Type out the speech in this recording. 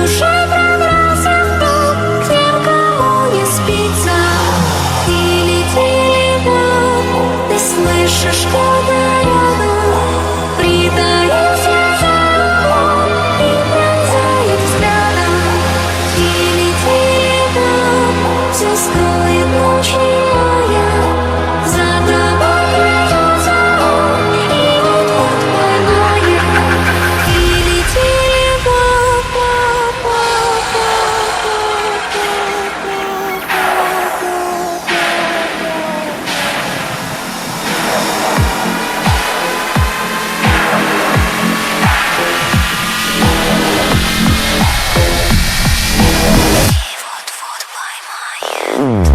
душе пробрался вдруг к тем, кому не спится. Тили-тили-бом, ты слышишь кто-то рядом, притаился за углом и пронзает взглядом. Тили-тили-бом, все скроет ночь немая, за тобой крадется он, и вот-вот поймает. Вот-вот поймает.